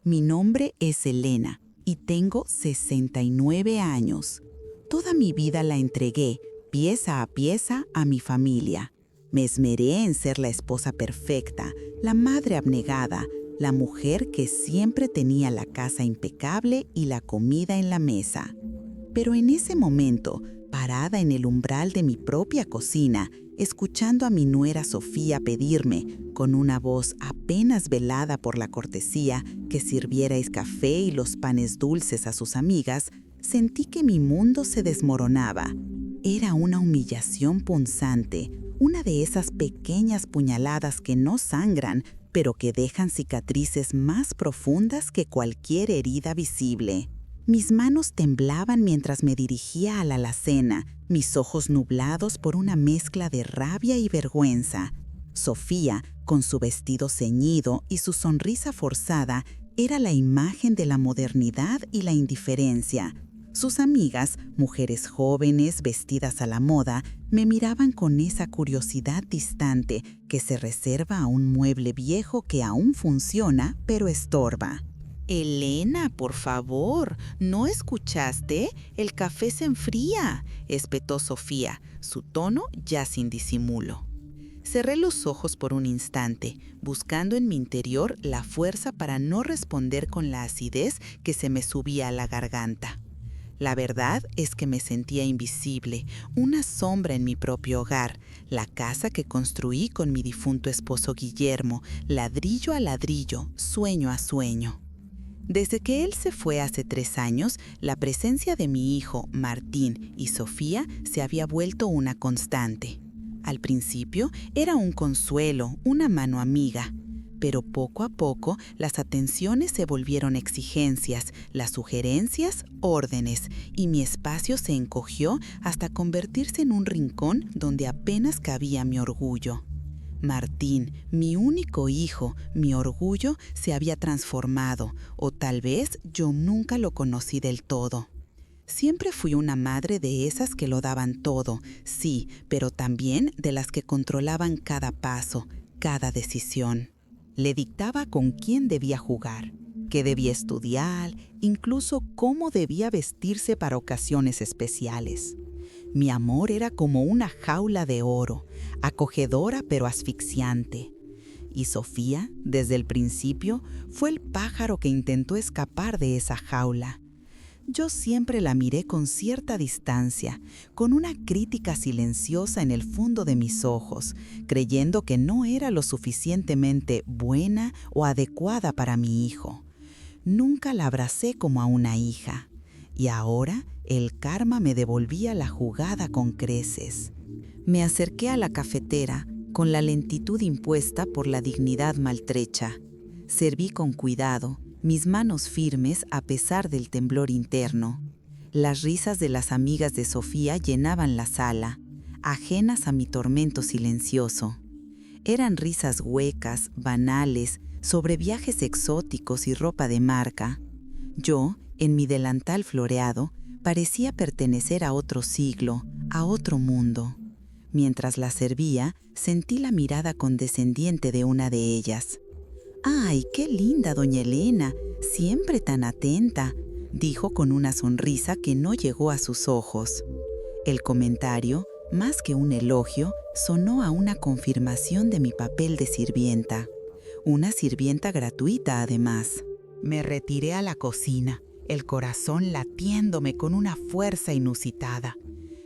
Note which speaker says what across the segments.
Speaker 1: Mi nombre es Elena y tengo 69 años. Toda mi vida la entregué, pieza a pieza, a mi familia. Me esmeré en ser la esposa perfecta, la madre abnegada, la mujer que siempre tenía la casa impecable y la comida en la mesa. Pero en ese momento, parada en el umbral de mi propia cocina, escuchando a mi nuera Sofía pedirme, con una voz apenas velada por la cortesía, que sirviera el café y los panes dulces a sus amigas, sentí que mi mundo se desmoronaba. Era una humillación punzante, una de esas pequeñas puñaladas que no sangran, pero que dejan cicatrices más profundas que cualquier herida visible. Mis manos temblaban mientras me dirigía a la alacena, mis ojos nublados por una mezcla de rabia y vergüenza. Sofía, con su vestido ceñido y su sonrisa forzada, era la imagen de la modernidad y la indiferencia. Sus amigas, mujeres jóvenes vestidas a la moda, me miraban con esa curiosidad distante que se reserva a un mueble viejo que aún funciona, pero estorba. «Elena, por favor, ¿no escuchaste? El café se enfría», espetó Sofía, su tono ya sin disimulo. Cerré los ojos por un instante, buscando en mi interior la fuerza para no responder con la acidez que se me subía a la garganta. La verdad es que me sentía invisible, una sombra en mi propio hogar, la casa que construí con mi difunto esposo Guillermo, ladrillo a ladrillo, sueño a sueño. Desde que él se fue hace 3 años, la presencia de mi hijo, Martín, y Sofía se había vuelto una constante. Al principio era un consuelo, una mano amiga, pero poco a poco las atenciones se volvieron exigencias, las sugerencias, órdenes, y mi espacio se encogió hasta convertirse en un rincón donde apenas cabía mi orgullo. Martín, mi único hijo, mi orgullo, se había transformado, o tal vez yo nunca lo conocí del todo. Siempre fui una madre de esas que lo daban todo, sí, pero también de las que controlaban cada paso, cada decisión. Le dictaba con quién debía jugar, qué debía estudiar, incluso cómo debía vestirse para ocasiones especiales. Mi amor era como una jaula de oro, acogedora pero asfixiante. Y Sofía, desde el principio, fue el pájaro que intentó escapar de esa jaula. Yo siempre la miré con cierta distancia, con una crítica silenciosa en el fondo de mis ojos, creyendo que no era lo suficientemente buena o adecuada para mi hijo. Nunca la abracé como a una hija. Y ahora el karma me devolvía la jugada con creces. Me acerqué a la cafetera con la lentitud impuesta por la dignidad maltrecha. Serví con cuidado, mis manos firmes a pesar del temblor interno. Las risas de las amigas de Sofía llenaban la sala, ajenas a mi tormento silencioso. Eran risas huecas, banales, sobre viajes exóticos y ropa de marca. Yo, en mi delantal floreado, parecía pertenecer a otro siglo, a otro mundo. Mientras la servía, sentí la mirada condescendiente de una de ellas. «¡Ay, qué linda, doña Elena! Siempre tan atenta», dijo con una sonrisa que no llegó a sus ojos. El comentario, más que un elogio, sonó a una confirmación de mi papel de sirvienta. Una sirvienta gratuita, además. Me retiré a la cocina, el corazón latiéndome con una fuerza inusitada.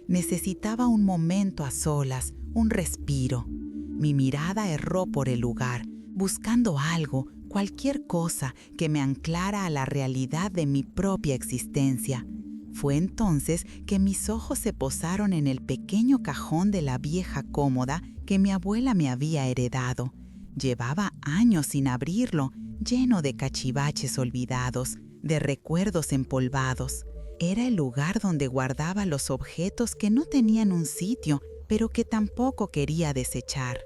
Speaker 1: Necesitaba un momento a solas, un respiro. Mi mirada erró por el lugar, buscando algo, cualquier cosa que me anclara a la realidad de mi propia existencia. Fue entonces que mis ojos se posaron en el pequeño cajón de la vieja cómoda que mi abuela me había heredado. Llevaba años sin abrirlo, lleno de cachivaches olvidados, de recuerdos empolvados. Era el lugar donde guardaba los objetos que no tenían un sitio, pero que tampoco quería desechar.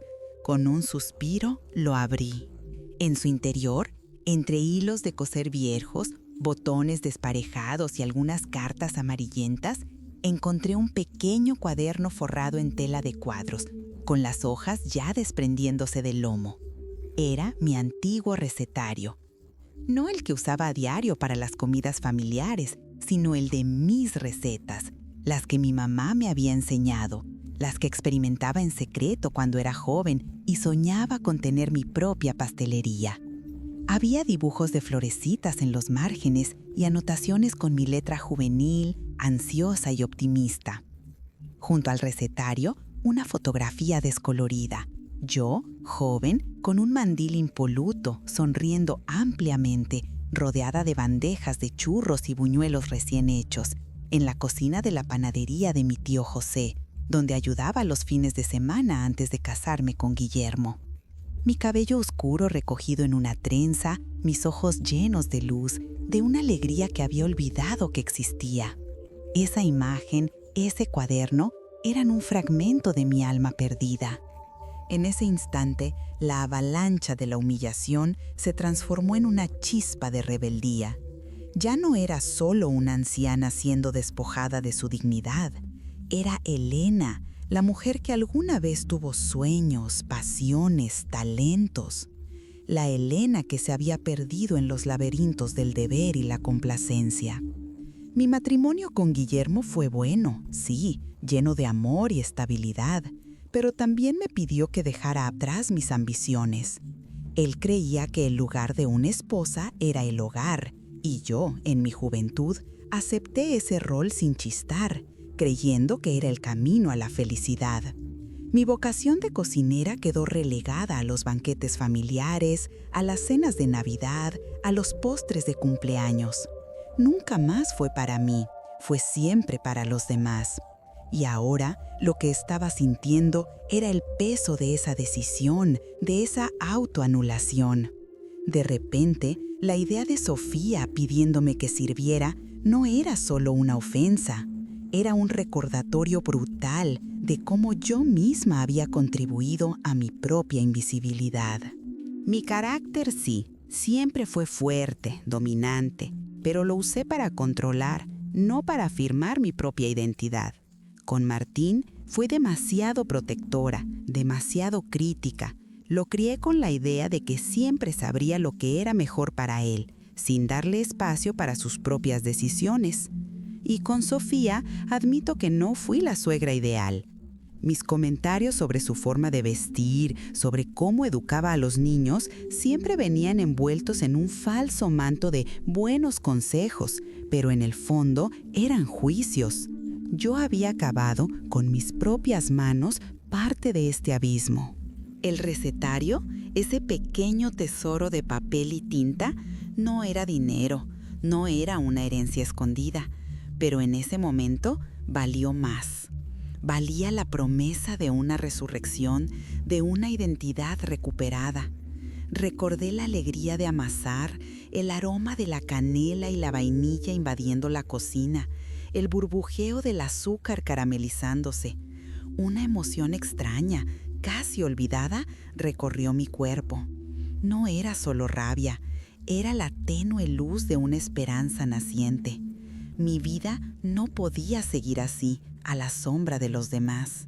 Speaker 1: Con un suspiro lo abrí. En su interior, entre hilos de coser viejos, botones desparejados y algunas cartas amarillentas, encontré un pequeño cuaderno forrado en tela de cuadros, con las hojas ya desprendiéndose del lomo. Era mi antiguo recetario. No el que usaba a diario para las comidas familiares, sino el de mis recetas, las que mi mamá me había enseñado, las que experimentaba en secreto cuando era joven y soñaba con tener mi propia pastelería. Había dibujos de florecitas en los márgenes y anotaciones con mi letra juvenil, ansiosa y optimista. Junto al recetario, una fotografía descolorida. Yo, joven, con un mandil impoluto, sonriendo ampliamente, rodeada de bandejas de churros y buñuelos recién hechos, en la cocina de la panadería de mi tío José, donde ayudaba los fines de semana antes de casarme con Guillermo. Mi cabello oscuro recogido en una trenza, mis ojos llenos de luz, de una alegría que había olvidado que existía. Esa imagen, ese cuaderno, eran un fragmento de mi alma perdida. En ese instante, la avalancha de la humillación se transformó en una chispa de rebeldía. Ya no era solo una anciana siendo despojada de su dignidad. Era Elena, la mujer que alguna vez tuvo sueños, pasiones, talentos. La Elena que se había perdido en los laberintos del deber y la complacencia. Mi matrimonio con Guillermo fue bueno, sí, lleno de amor y estabilidad, pero también me pidió que dejara atrás mis ambiciones. Él creía que el lugar de una esposa era el hogar, y yo, en mi juventud, acepté ese rol sin chistar, creyendo que era el camino a la felicidad. Mi vocación de cocinera quedó relegada a los banquetes familiares, a las cenas de Navidad, a los postres de cumpleaños. Nunca más fue para mí, fue siempre para los demás. Y ahora lo que estaba sintiendo era el peso de esa decisión, de esa autoanulación. De repente, la idea de Sofía pidiéndome que sirviera no era solo una ofensa, era un recordatorio brutal de cómo yo misma había contribuido a mi propia invisibilidad. Mi carácter sí, siempre fue fuerte, dominante, pero lo usé para controlar, no para afirmar mi propia identidad. Con Martín fui demasiado protectora, demasiado crítica. Lo crié con la idea de que siempre sabría lo que era mejor para él, sin darle espacio para sus propias decisiones. Y con Sofía admito que no fui la suegra ideal. Mis comentarios sobre su forma de vestir, sobre cómo educaba a los niños, siempre venían envueltos en un falso manto de buenos consejos, pero en el fondo eran juicios. Yo había cavado con mis propias manos parte de este abismo. El recetario, ese pequeño tesoro de papel y tinta, no era dinero, no era una herencia escondida, pero en ese momento valió más. Valía la promesa de una resurrección, de una identidad recuperada. Recordé la alegría de amasar, el aroma de la canela y la vainilla invadiendo la cocina, el burbujeo del azúcar caramelizándose. Una emoción extraña, casi olvidada, recorrió mi cuerpo. No era solo rabia, era la tenue luz de una esperanza naciente. Mi vida no podía seguir así, a la sombra de los demás.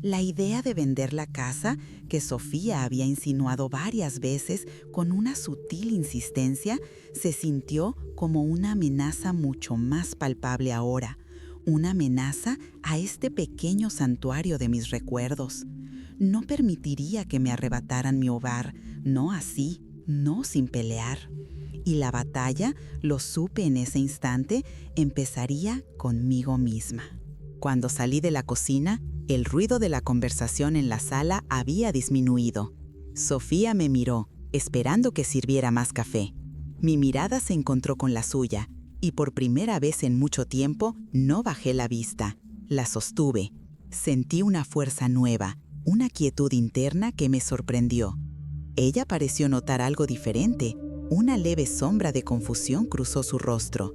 Speaker 1: La idea de vender la casa, que Sofía había insinuado varias veces con una sutil insistencia, se sintió como una amenaza mucho más palpable ahora, una amenaza a este pequeño santuario de mis recuerdos. No permitiría que me arrebataran mi hogar, no así, no sin pelear. Y la batalla, lo supe en ese instante, empezaría conmigo misma. Cuando salí de la cocina, el ruido de la conversación en la sala había disminuido. Sofía me miró, esperando que sirviera más café. Mi mirada se encontró con la suya, y por primera vez en mucho tiempo no bajé la vista. La sostuve. Sentí una fuerza nueva, una quietud interna que me sorprendió. Ella pareció notar algo diferente. Una leve sombra de confusión cruzó su rostro.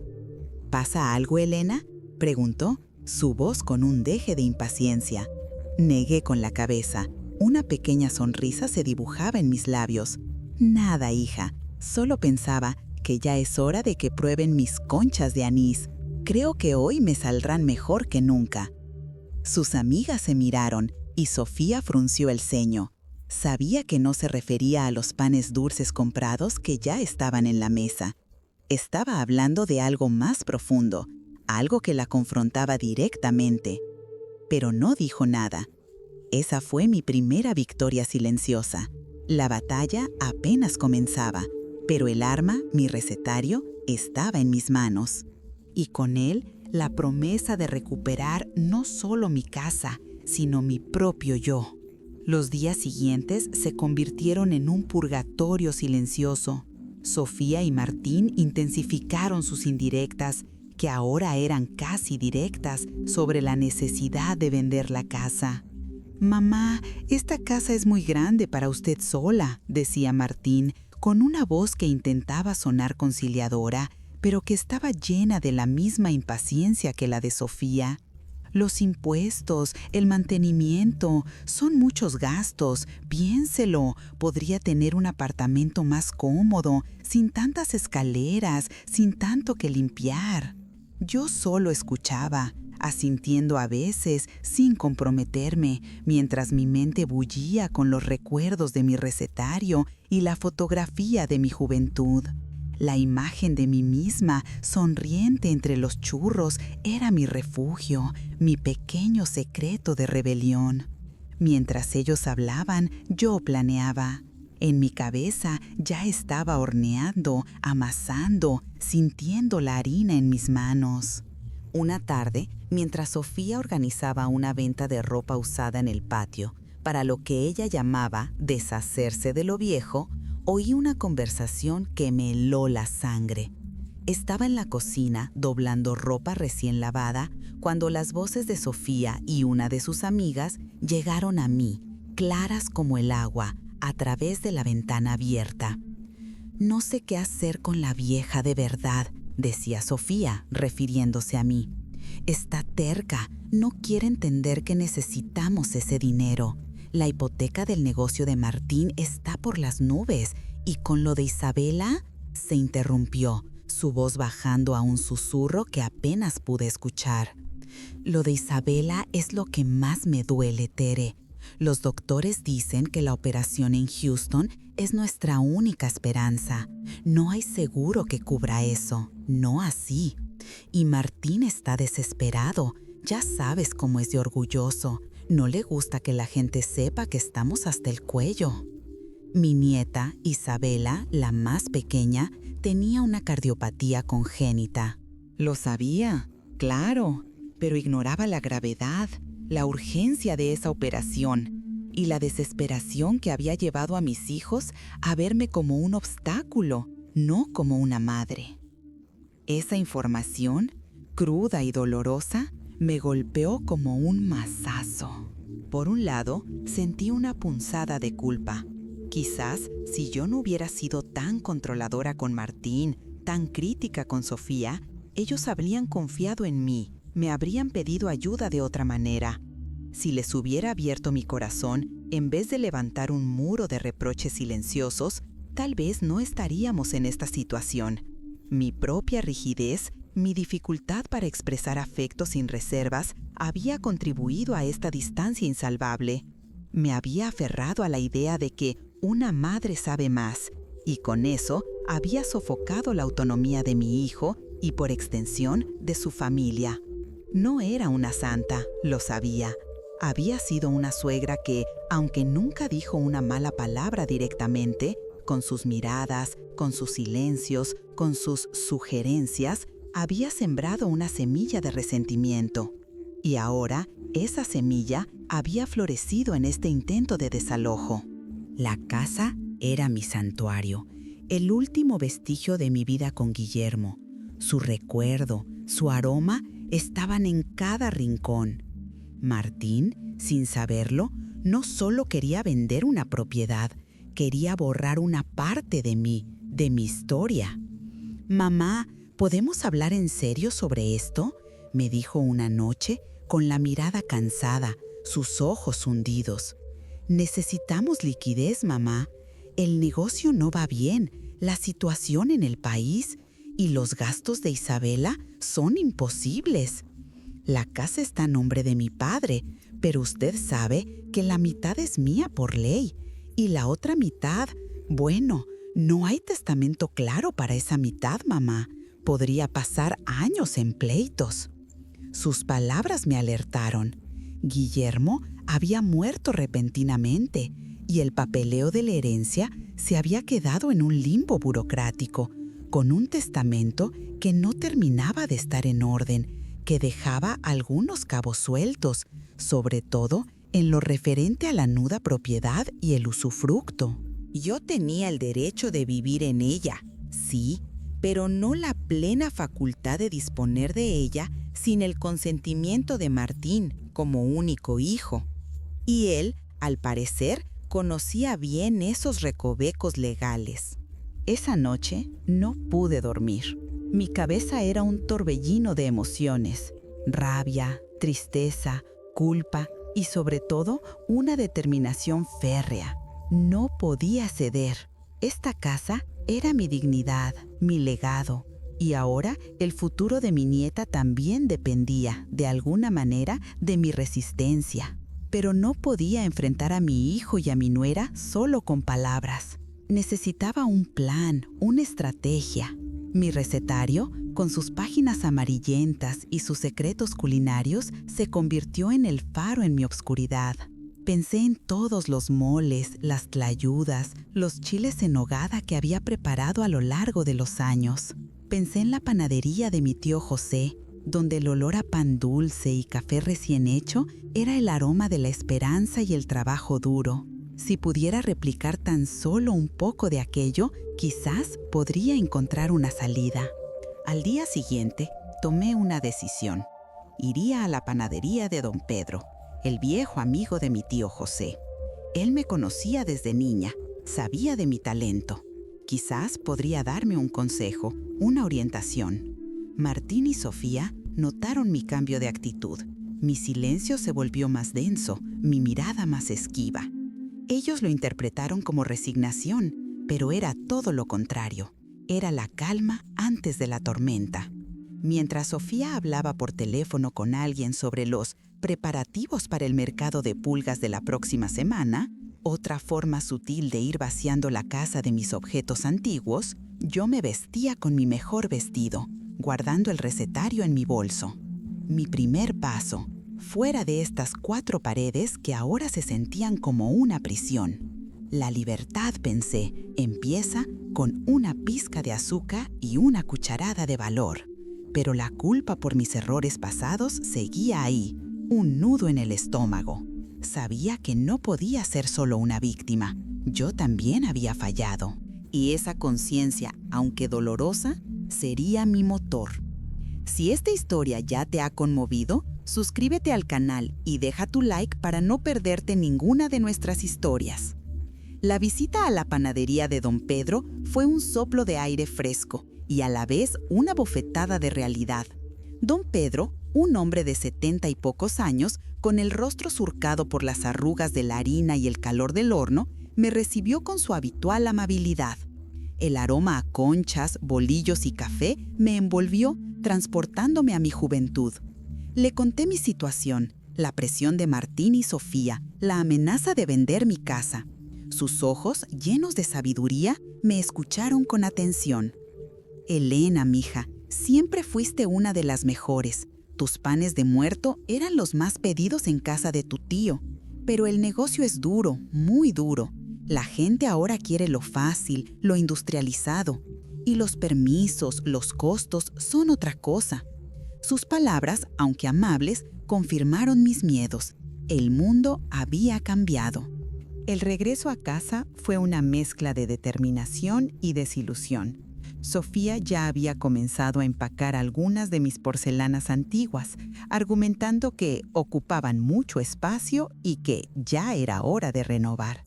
Speaker 1: ¿Pasa algo, Elena?, preguntó, su voz con un deje de impaciencia. Negué con la cabeza. Una pequeña sonrisa se dibujaba en mis labios. Nada, hija. Solo pensaba que ya es hora de que prueben mis conchas de anís. Creo que hoy me saldrán mejor que nunca. Sus amigas se miraron y Sofía frunció el ceño. Sabía que no se refería a los panes dulces comprados que ya estaban en la mesa. Estaba hablando de algo más profundo, algo que la confrontaba directamente. Pero no dijo nada. Esa fue mi primera victoria silenciosa. La batalla apenas comenzaba, pero el arma, mi recetario, estaba en mis manos. Y con él, la promesa de recuperar no solo mi casa, sino mi propio yo. Los días siguientes se convirtieron en un purgatorio silencioso. Sofía y Martín intensificaron sus indirectas, que ahora eran casi directas, sobre la necesidad de vender la casa. «Mamá, esta casa es muy grande para usted sola», decía Martín, con una voz que intentaba sonar conciliadora, pero que estaba llena de la misma impaciencia que la de Sofía. «Los impuestos, el mantenimiento, son muchos gastos. Piénselo, podría tener un apartamento más cómodo, sin tantas escaleras, sin tanto que limpiar». Yo solo escuchaba, asintiendo a veces sin comprometerme, mientras mi mente bullía con los recuerdos de mi recetario y la fotografía de mi juventud. La imagen de mí misma, sonriente entre los churros, era mi refugio, mi pequeño secreto de rebelión. Mientras ellos hablaban, yo planeaba. En mi cabeza ya estaba horneando, amasando, sintiendo la harina en mis manos. Una tarde, mientras Sofía organizaba una venta de ropa usada en el patio, para lo que ella llamaba deshacerse de lo viejo, oí una conversación que me heló la sangre. Estaba en la cocina doblando ropa recién lavada cuando las voces de Sofía y una de sus amigas llegaron a mí, claras como el agua, a través de la ventana abierta. «No sé qué hacer con la vieja de verdad», decía Sofía, refiriéndose a mí. «Está terca, no quiere entender que necesitamos ese dinero. La hipoteca del negocio de Martín está por las nubes, y con lo de Isabela», se interrumpió, su voz bajando a un susurro que apenas pude escuchar. «Lo de Isabela es lo que más me duele, Tere. Los doctores dicen que la operación en Houston es nuestra única esperanza. No hay seguro que cubra eso, no así. Y Martín está desesperado, ya sabes cómo es de orgulloso. No le gusta que la gente sepa que estamos hasta el cuello». Mi nieta, Isabela, la más pequeña, tenía una cardiopatía congénita. Lo sabía, claro, pero ignoraba la gravedad, la urgencia de esa operación y la desesperación que había llevado a mis hijos a verme como un obstáculo, no como una madre. Esa información, cruda y dolorosa, me golpeó como un mazazo. Por un lado, sentí una punzada de culpa. Quizás si yo no hubiera sido tan controladora con Martín, tan crítica con Sofía, ellos habrían confiado en mí, me habrían pedido ayuda de otra manera. Si les hubiera abierto mi corazón, en vez de levantar un muro de reproches silenciosos, tal vez no estaríamos en esta situación. Mi propia rigidez, mi dificultad para expresar afecto sin reservas, había contribuido a esta distancia insalvable. Me había aferrado a la idea de que una madre sabe más, y con eso había sofocado la autonomía de mi hijo y, por extensión, de su familia. No era una santa, lo sabía. Había sido una suegra que, aunque nunca dijo una mala palabra directamente, con sus miradas, con sus silencios, con sus sugerencias, había sembrado una semilla de resentimiento. Y ahora, esa semilla había florecido en este intento de desalojo. La casa era mi santuario, el último vestigio de mi vida con Guillermo. Su recuerdo, su aroma estaban en cada rincón. Martín, sin saberlo, no solo quería vender una propiedad, quería borrar una parte de mí, de mi historia. «Mamá, ¿podemos hablar en serio sobre esto?», me dijo una noche, con la mirada cansada, sus ojos hundidos. «Necesitamos liquidez, mamá. El negocio no va bien, la situación en el país y los gastos de Isabela son imposibles. La casa está a nombre de mi padre, pero usted sabe que la mitad es mía por ley ¿Y la otra mitad? Bueno, no hay testamento claro para esa mitad, mamá. Podría pasar años en pleitos. Sus palabras me alertaron. Guillermo había muerto repentinamente y el papeleo de la herencia se había quedado en un limbo burocrático, con un testamento que no terminaba de estar en orden, que dejaba algunos cabos sueltos, sobre todo en lo referente a la nuda propiedad y el usufructo. Yo tenía el derecho de vivir en ella, sí, pero no la plena facultad de disponer de ella sin el consentimiento de Martín como único hijo. Y él, al parecer, conocía bien esos recovecos legales. Esa noche no pude dormir. Mi cabeza era un torbellino de emociones, rabia, tristeza, culpa y sobre todo una determinación férrea. No podía ceder. Esta casa era mi dignidad, mi legado, y ahora el futuro de mi nieta también dependía, de alguna manera, de mi resistencia. Pero no podía enfrentar a mi hijo y a mi nuera solo con palabras. Necesitaba un plan, una estrategia. Mi recetario, con sus páginas amarillentas y sus secretos culinarios, se convirtió en el faro en mi obscuridad. Pensé en todos los moles, las tlayudas, los chiles en nogada que había preparado a lo largo de los años. Pensé en la panadería de mi tío José, donde el olor a pan dulce y café recién hecho era el aroma de la esperanza y el trabajo duro. Si pudiera replicar tan solo un poco de aquello, quizás podría encontrar una salida. Al día siguiente, tomé una decisión. Iría a la panadería de don Pedro, el viejo amigo de mi tío José. Él me conocía desde niña, sabía de mi talento. Quizás podría darme un consejo, una orientación. Martín y Sofía notaron mi cambio de actitud. Mi silencio se volvió más denso, mi mirada más esquiva. Ellos lo interpretaron como resignación, pero era todo lo contrario. Era la calma antes de la tormenta. Mientras Sofía hablaba por teléfono con alguien sobre los preparativos para el mercado de pulgas de la próxima semana, otra forma sutil de ir vaciando la casa de mis objetos antiguos, yo me vestía con mi mejor vestido, guardando el recetario en mi bolso. Mi primer paso, fuera de estas 4 paredes que ahora se sentían como una prisión. La libertad, pensé, empieza con una pizca de azúcar y una cucharada de valor. Pero la culpa por mis errores pasados seguía ahí, un nudo en el estómago. Sabía que no podía ser solo una víctima. Yo también había fallado. Y esa conciencia, aunque dolorosa, sería mi motor. Si esta historia ya te ha conmovido, suscríbete al canal y deja tu like para no perderte ninguna de nuestras historias. La visita a la panadería de don Pedro fue un soplo de aire fresco y a la vez una bofetada de realidad. Don Pedro, un hombre de 70 y pocos años, con el rostro surcado por las arrugas de la harina y el calor del horno, me recibió con su habitual amabilidad. El aroma a conchas, bolillos y café me envolvió, transportándome a mi juventud. Le conté mi situación, la presión de Martín y Sofía, la amenaza de vender mi casa. Sus ojos, llenos de sabiduría, me escucharon con atención. Elena, mija, siempre fuiste una de las mejores. Tus panes de muerto eran los más pedidos en casa de tu tío. Pero el negocio es duro, muy duro. La gente ahora quiere lo fácil, lo industrializado. Y los permisos, los costos son otra cosa. Sus palabras, aunque amables, confirmaron mis miedos. El mundo había cambiado. El regreso a casa fue una mezcla de determinación y desilusión. Sofía ya había comenzado a empacar algunas de mis porcelanas antiguas, argumentando que ocupaban mucho espacio y que ya era hora de renovar.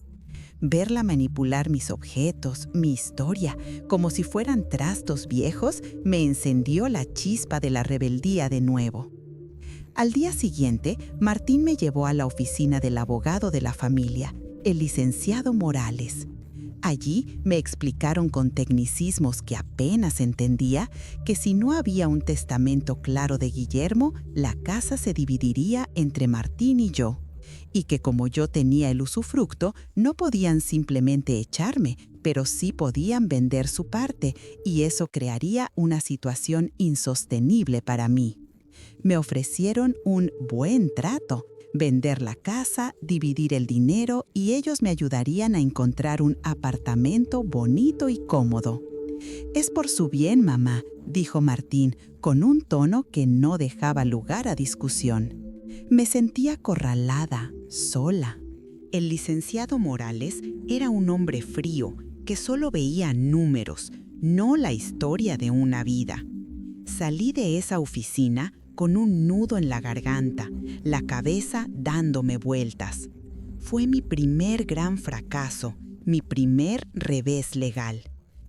Speaker 1: Verla manipular mis objetos, mi historia, como si fueran trastos viejos, me encendió la chispa de la rebeldía de nuevo. Al día siguiente, Martín me llevó a la oficina del abogado de la familia, el licenciado Morales. Allí me explicaron con tecnicismos que apenas entendía que si no había un testamento claro de Guillermo, la casa se dividiría entre Martín y yo. y que como yo tenía el usufructo, no podían simplemente echarme, pero sí podían vender su parte, y eso crearía una situación insostenible para mí. Me ofrecieron un buen trato, vender la casa, dividir el dinero y ellos me ayudarían a encontrar un apartamento bonito y cómodo. «Es por su bien, mamá», dijo Martín, con un tono que no dejaba lugar a discusión. Me sentía acorralada, sola. El licenciado Morales era un hombre frío que solo veía números, no la historia de una vida. Salí de esa oficina con un nudo en la garganta, la cabeza dándome vueltas. Fue mi primer gran fracaso, mi primer revés legal.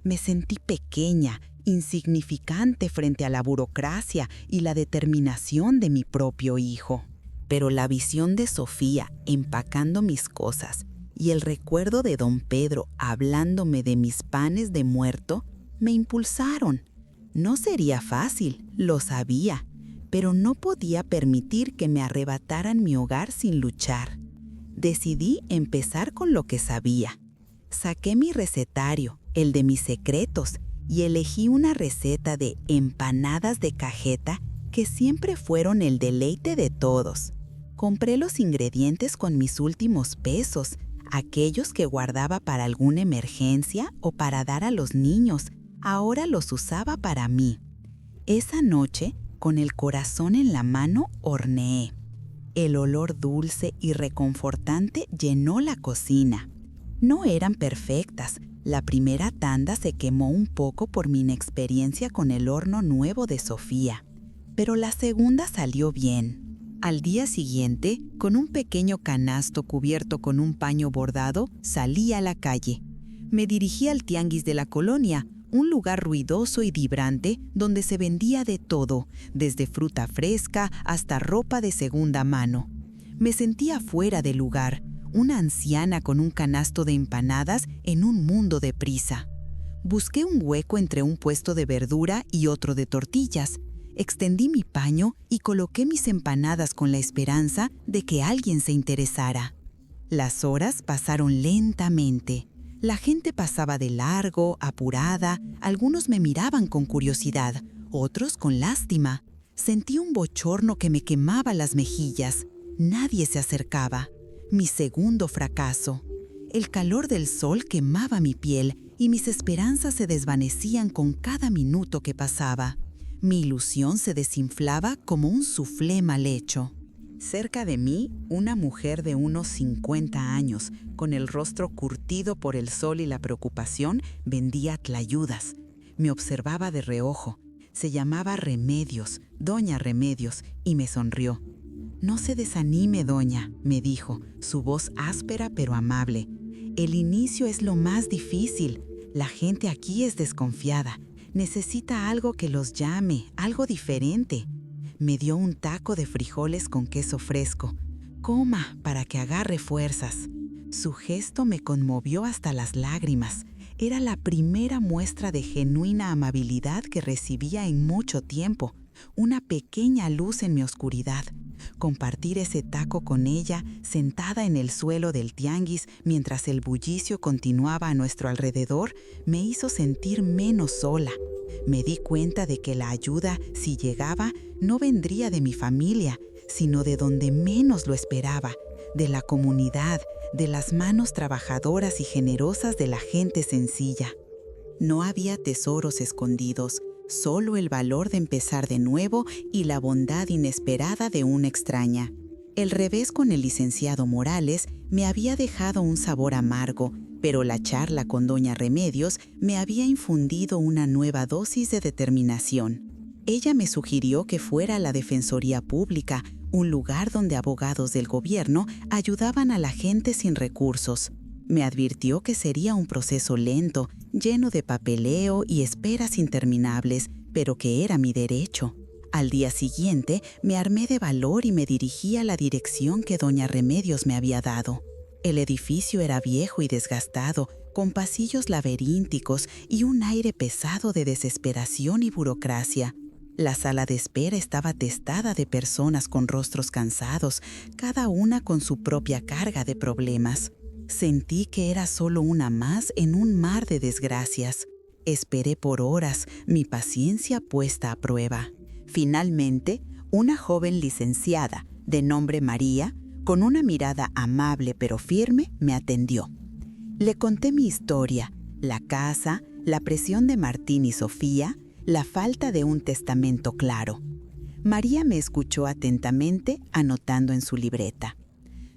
Speaker 1: Me sentí pequeña, insignificante frente a la burocracia y la determinación de mi propio hijo. Pero la visión de Sofía empacando mis cosas y el recuerdo de don Pedro hablándome de mis panes de muerto me impulsaron. No sería fácil, lo sabía, pero no podía permitir que me arrebataran mi hogar sin luchar. Decidí empezar con lo que sabía. Saqué mi recetario, el de mis secretos, y elegí una receta de empanadas de cajeta que siempre fueron el deleite de todos. Compré los ingredientes con mis últimos pesos, aquellos que guardaba para alguna emergencia o para dar a los niños. Ahora los usaba para mí. Esa noche, con el corazón en la mano, horneé. El olor dulce y reconfortante llenó la cocina. No eran perfectas. La primera tanda se quemó un poco por mi inexperiencia con el horno nuevo de Sofía, pero la segunda salió bien. Al día siguiente, con un pequeño canasto cubierto con un paño bordado, salí a la calle. Me dirigí al tianguis de la colonia, un lugar ruidoso y vibrante donde se vendía de todo, desde fruta fresca hasta ropa de segunda mano. Me sentía fuera de lugar, una anciana con un canasto de empanadas en un mundo de prisa. Busqué un hueco entre un puesto de verdura y otro de tortillas. Extendí mi paño y coloqué mis empanadas con la esperanza de que alguien se interesara. Las horas pasaron lentamente. La gente pasaba de largo, apurada, algunos me miraban con curiosidad, otros con lástima. Sentí un bochorno que me quemaba las mejillas. Nadie se acercaba. Mi segundo fracaso. El calor del sol quemaba mi piel y mis esperanzas se desvanecían con cada minuto que pasaba. Mi ilusión se desinflaba como un suflé mal hecho. Cerca de mí, una mujer de unos 50 años, con el rostro curtido por el sol y la preocupación, vendía tlayudas. Me observaba de reojo. Se llamaba Remedios, doña Remedios, y me sonrió. «No se desanime, doña», me dijo, su voz áspera pero amable. «El inicio es lo más difícil. La gente aquí es desconfiada. Necesita algo que los llame, algo diferente». Me dio un taco de frijoles con queso fresco. «Coma para que agarre fuerzas». Su gesto me conmovió hasta las lágrimas. Era la primera muestra de genuina amabilidad que recibía en mucho tiempo, una pequeña luz en mi oscuridad. Compartir ese taco con ella, sentada en el suelo del tianguis mientras el bullicio continuaba a nuestro alrededor, me hizo sentir menos sola. Me di cuenta de que la ayuda, si llegaba, no vendría de mi familia, sino de donde menos lo esperaba, de la comunidad, de las manos trabajadoras y generosas de la gente sencilla. No había tesoros escondidos, solo el valor de empezar de nuevo y la bondad inesperada de una extraña. El revés con el licenciado Morales me había dejado un sabor amargo, pero la charla con doña Remedios me había infundido una nueva dosis de determinación. Ella me sugirió que fuera a la Defensoría Pública, un lugar donde abogados del gobierno ayudaban a la gente sin recursos. Me advirtió que sería un proceso lento, lleno de papeleo y esperas interminables, pero que era mi derecho. Al día siguiente, me armé de valor y me dirigí a la dirección que doña Remedios me había dado. El edificio era viejo y desgastado, con pasillos laberínticos y un aire pesado de desesperación y burocracia. La sala de espera estaba atestada de personas con rostros cansados, cada una con su propia carga de problemas. Sentí que era solo una más en un mar de desgracias. Esperé por horas, mi paciencia puesta a prueba. Finalmente, una joven licenciada, de nombre María, con una mirada amable pero firme, me atendió. Le conté mi historia, la casa, la presión de Martín y Sofía, la falta de un testamento claro. María me escuchó atentamente, anotando en su libreta.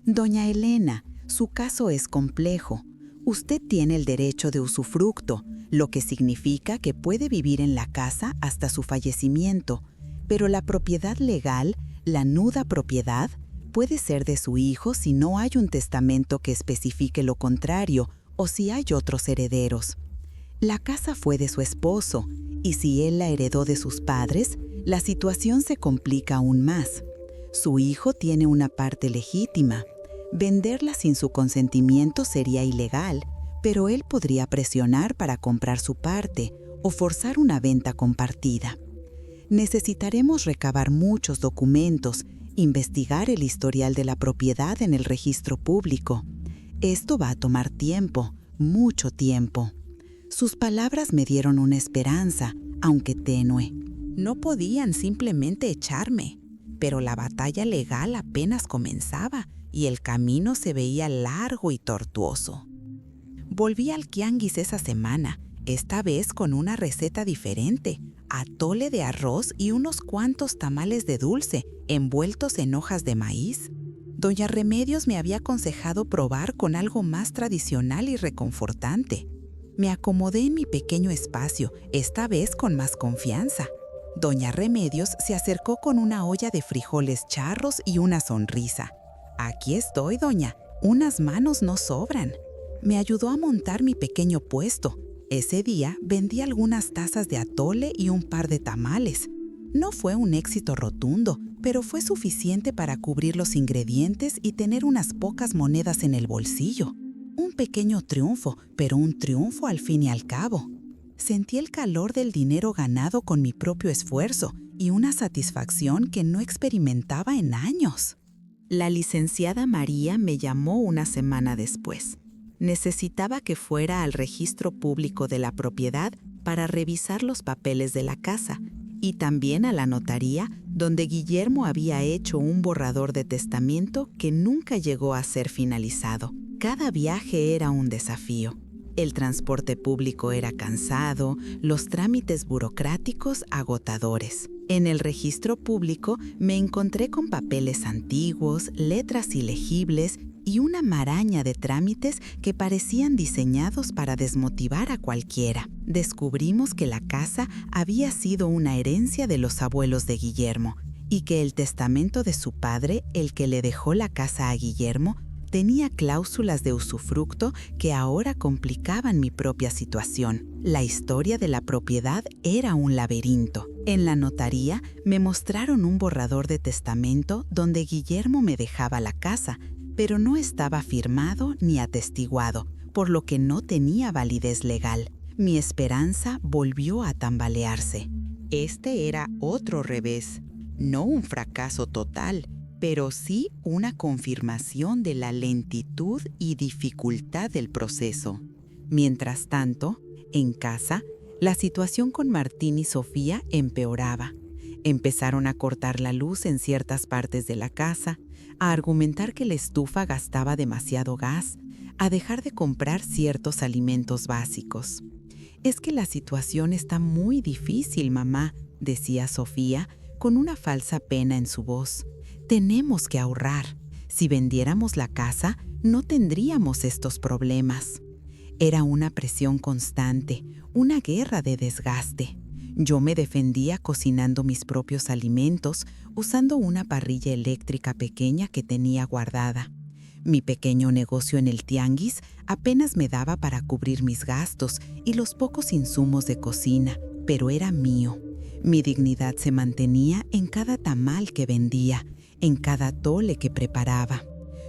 Speaker 1: Doña Elena, su caso es complejo. Usted tiene el derecho de usufructo, lo que significa que puede vivir en la casa hasta su fallecimiento, pero la propiedad legal, la nuda propiedad, puede ser de su hijo si no hay un testamento que especifique lo contrario o si hay otros herederos. La casa fue de su esposo, y si él la heredó de sus padres, la situación se complica aún más. Su hijo tiene una parte legítima. Venderla sin su consentimiento sería ilegal, pero él podría presionar para comprar su parte o forzar una venta compartida. Necesitaremos recabar muchos documentos, investigar el historial de la propiedad en el registro público. Esto va a tomar tiempo, mucho tiempo. Sus palabras me dieron una esperanza, aunque tenue. No podían simplemente echarme, pero la batalla legal apenas comenzaba y el camino se veía largo y tortuoso. Volví al tianguis esa semana, esta vez con una receta diferente, atole de arroz y unos cuantos tamales de dulce envueltos en hojas de maíz. Doña Remedios me había aconsejado probar con algo más tradicional y reconfortante. Me acomodé en mi pequeño espacio, esta vez con más confianza. Doña Remedios se acercó con una olla de frijoles charros y una sonrisa. «Aquí estoy, doña. Unas manos no sobran». Me ayudó a montar mi pequeño puesto. Ese día vendí algunas tazas de atole y un par de tamales. No fue un éxito rotundo, pero fue suficiente para cubrir los ingredientes y tener unas pocas monedas en el bolsillo. Un pequeño triunfo, pero un triunfo al fin y al cabo. Sentí el calor del dinero ganado con mi propio esfuerzo y una satisfacción que no experimentaba en años. La licenciada María me llamó una semana después. Necesitaba que fuera al registro público de la propiedad para revisar los papeles de la casa y también a la notaría donde Guillermo había hecho un borrador de testamento que nunca llegó a ser finalizado. Cada viaje era un desafío. El transporte público era cansado, los trámites burocráticos agotadores. En el registro público me encontré con papeles antiguos, letras ilegibles y una maraña de trámites que parecían diseñados para desmotivar a cualquiera. Descubrimos que la casa había sido una herencia de los abuelos de Guillermo y que el testamento de su padre, el que le dejó la casa a Guillermo, tenía cláusulas de usufructo que ahora complicaban mi propia situación. La historia de la propiedad era un laberinto. En la notaría me mostraron un borrador de testamento donde Guillermo me dejaba la casa, pero no estaba firmado ni atestiguado, por lo que no tenía validez legal. Mi esperanza volvió a tambalearse. Este era otro revés, no un fracaso total, pero sí una confirmación de la lentitud y dificultad del proceso. Mientras tanto, en casa, la situación con Martín y Sofía empeoraba. Empezaron a cortar la luz en ciertas partes de la casa, a argumentar que la estufa gastaba demasiado gas, a dejar de comprar ciertos alimentos básicos. «Es que la situación está muy difícil, mamá», decía Sofía, con una falsa pena en su voz. «Tenemos que ahorrar. Si vendiéramos la casa, no tendríamos estos problemas». Era una presión constante, una guerra de desgaste. Yo me defendía cocinando mis propios alimentos, usando una parrilla eléctrica pequeña que tenía guardada. Mi pequeño negocio en el tianguis apenas me daba para cubrir mis gastos y los pocos insumos de cocina, pero era mío. Mi dignidad se mantenía en cada tamal que vendía, en cada atole que preparaba.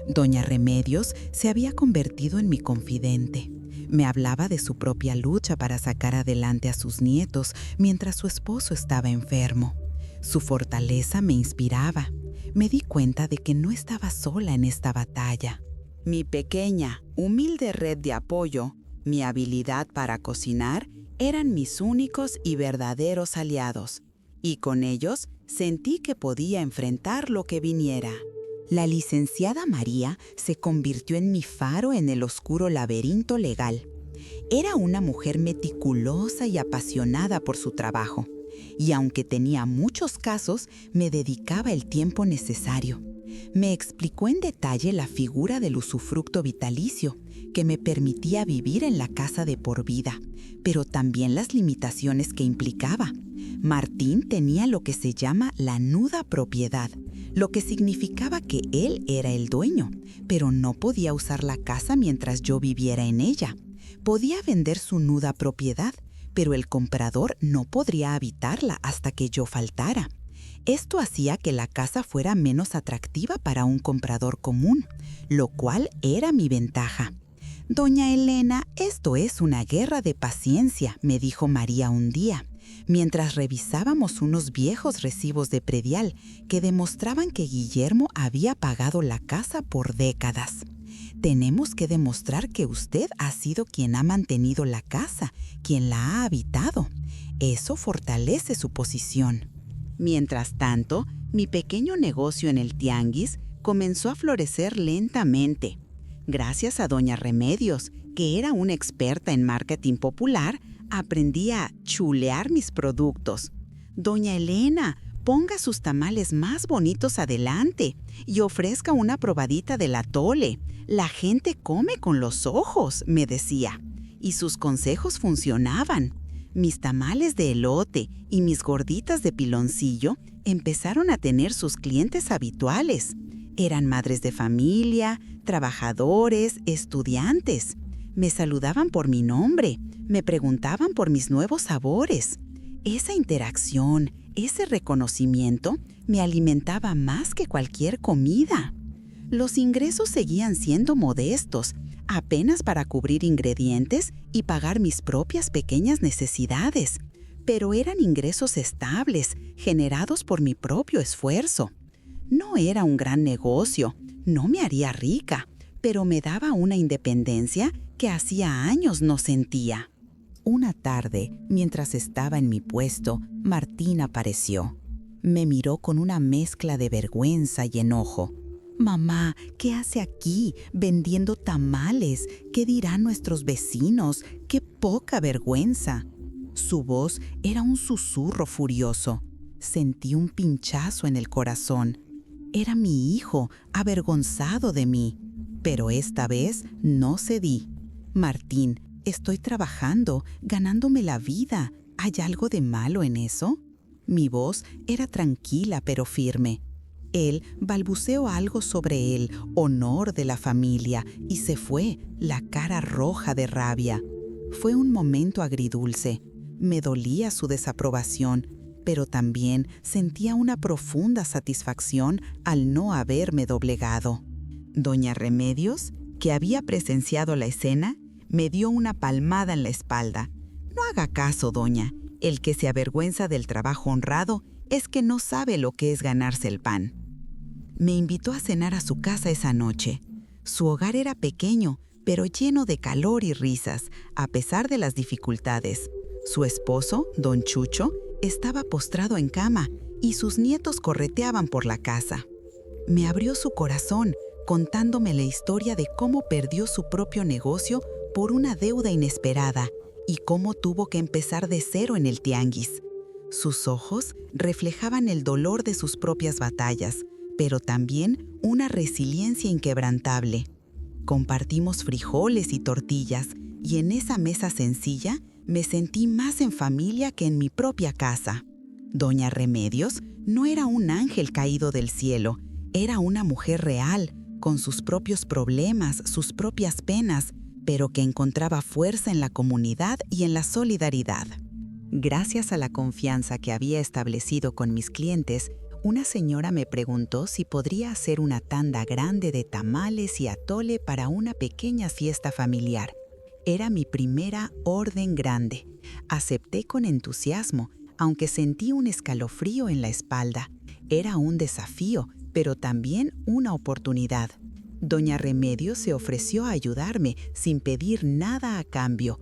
Speaker 1: Doña Remedios se había convertido en mi confidente. Me hablaba de su propia lucha para sacar adelante a sus nietos mientras su esposo estaba enfermo. Su fortaleza me inspiraba. Me di cuenta de que no estaba sola en esta batalla. Mi pequeña, humilde red de apoyo, mi habilidad para cocinar, eran mis únicos y verdaderos aliados, y con ellos sentí que podía enfrentar lo que viniera. La licenciada María se convirtió en mi faro en el oscuro laberinto legal. Era una mujer meticulosa y apasionada por su trabajo, y aunque tenía muchos casos, me dedicaba el tiempo necesario. Me explicó en detalle la figura del usufructo vitalicio, que me permitía vivir en la casa de por vida, pero también las limitaciones que implicaba. Martín tenía lo que se llama la nuda propiedad, lo que significaba que él era el dueño, pero no podía usar la casa mientras yo viviera en ella. Podía vender su nuda propiedad, pero el comprador no podría habitarla hasta que yo faltara. Esto hacía que la casa fuera menos atractiva para un comprador común, lo cual era mi ventaja. «Doña Elena, esto es una guerra de paciencia», me dijo María un día, mientras revisábamos unos viejos recibos de predial que demostraban que Guillermo había pagado la casa por décadas. «Tenemos que demostrar que usted ha sido quien ha mantenido la casa, quien la ha habitado. Eso fortalece su posición». Mientras tanto, mi pequeño negocio en el tianguis comenzó a florecer lentamente. Gracias a doña Remedios, que era una experta en marketing popular, aprendí a chulear mis productos. «Doña Elena, ponga sus tamales más bonitos adelante y ofrezca una probadita del atole. La gente come con los ojos», me decía. Y sus consejos funcionaban. Mis tamales de elote y mis gorditas de piloncillo empezaron a tener sus clientes habituales. Eran madres de familia, trabajadores, estudiantes. Me saludaban por mi nombre, me preguntaban por mis nuevos sabores. Esa interacción, ese reconocimiento, me alimentaba más que cualquier comida. Los ingresos seguían siendo modestos, apenas para cubrir ingredientes y pagar mis propias pequeñas necesidades, pero eran ingresos estables, generados por mi propio esfuerzo. No era un gran negocio, no me haría rica, pero me daba una independencia que hacía años no sentía. Una tarde, mientras estaba en mi puesto, Martín apareció. Me miró con una mezcla de vergüenza y enojo. «Mamá, ¿qué hace aquí, vendiendo tamales? ¿Qué dirán nuestros vecinos? ¡Qué poca vergüenza!». Su voz era un susurro furioso. Sentí un pinchazo en el corazón. Era mi hijo, avergonzado de mí. Pero esta vez no cedí. «Martín, estoy trabajando, ganándome la vida. ¿Hay algo de malo en eso?». Mi voz era tranquila pero firme. Él balbuceó algo sobre el honor de la familia y se fue, la cara roja de rabia. Fue un momento agridulce. Me dolía su desaprobación, pero también sentía una profunda satisfacción al no haberme doblegado. Doña Remedios, que había presenciado la escena, me dio una palmada en la espalda. «No haga caso, doña. El que se avergüenza del trabajo honrado es que no sabe lo que es ganarse el pan». Me invitó a cenar a su casa esa noche. Su hogar era pequeño, pero lleno de calor y risas, a pesar de las dificultades. Su esposo, don Chucho, estaba postrado en cama y sus nietos correteaban por la casa. Me abrió su corazón, contándome la historia de cómo perdió su propio negocio por una deuda inesperada y cómo tuvo que empezar de cero en el tianguis. Sus ojos reflejaban el dolor de sus propias batallas, pero también una resiliencia inquebrantable. Compartimos frijoles y tortillas, y en esa mesa sencilla me sentí más en familia que en mi propia casa. Doña Remedios no era un ángel caído del cielo, era una mujer real, con sus propios problemas, sus propias penas, pero que encontraba fuerza en la comunidad y en la solidaridad. Gracias a la confianza que había establecido con mis clientes, una señora me preguntó si podría hacer una tanda grande de tamales y atole para una pequeña fiesta familiar. Era mi primera orden grande. Acepté con entusiasmo, aunque sentí un escalofrío en la espalda. Era un desafío, pero también una oportunidad. Doña Remedios se ofreció a ayudarme sin pedir nada a cambio.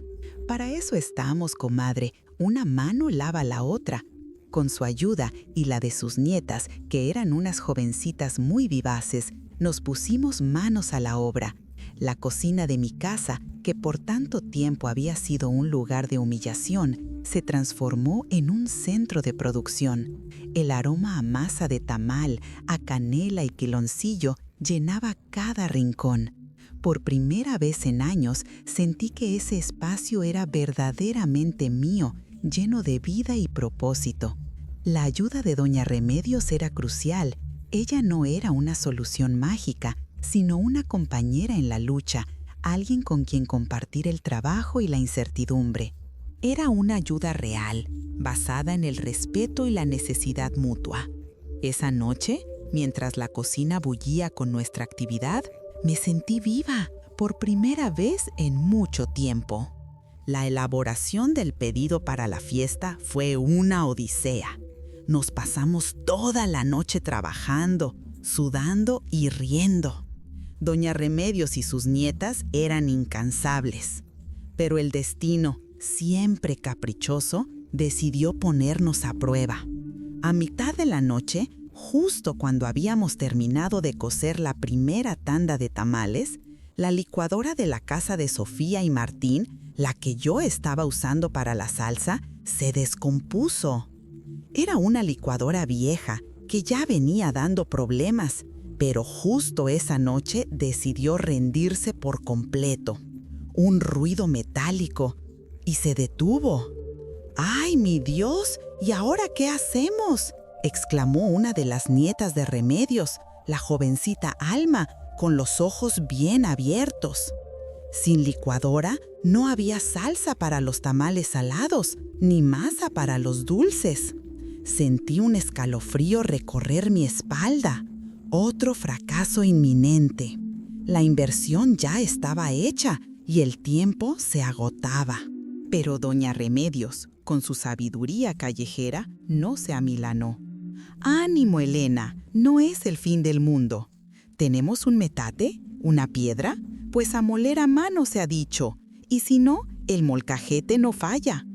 Speaker 1: Para eso estamos, comadre, una mano lava la otra. Con su ayuda y la de sus nietas, que eran unas jovencitas muy vivaces, nos pusimos manos a la obra. La cocina de mi casa, que por tanto tiempo había sido un lugar de humillación, se transformó en un centro de producción. El aroma a masa de tamal, a canela y quiloncillo llenaba cada rincón. Por primera vez en años sentí que ese espacio era verdaderamente mío, lleno de vida y propósito. La ayuda de Doña Remedios era crucial. Ella no era una solución mágica, sino una compañera en la lucha, alguien con quien compartir el trabajo y la incertidumbre. Era una ayuda real, basada en el respeto y la necesidad mutua. Esa noche, mientras la cocina bullía con nuestra actividad, me sentí viva por primera vez en mucho tiempo. La elaboración del pedido para la fiesta fue una odisea. Nos pasamos toda la noche trabajando, sudando y riendo. Doña Remedios y sus nietas eran incansables, pero el destino, siempre caprichoso, decidió ponernos a prueba. A mitad de la noche, justo cuando habíamos terminado de cocer la primera tanda de tamales, la licuadora de la casa de Sofía y Martín, la que yo estaba usando para la salsa, se descompuso. Era una licuadora vieja que ya venía dando problemas, pero justo esa noche decidió rendirse por completo. Un ruido metálico y se detuvo. ¡Ay, mi Dios! ¿Y ahora qué hacemos?, exclamó una de las nietas de Remedios, la jovencita Alma, con los ojos bien abiertos. Sin licuadora, no había salsa para los tamales salados, ni masa para los dulces. Sentí un escalofrío recorrer mi espalda. Otro fracaso inminente. La inversión ya estaba hecha y el tiempo se agotaba. Pero Doña Remedios, con su sabiduría callejera, no se amilanó. «Ánimo, Elena, no es el fin del mundo. ¿Tenemos un metate? ¿Una piedra? Pues a moler a mano se ha dicho. Y si no, el molcajete no falla».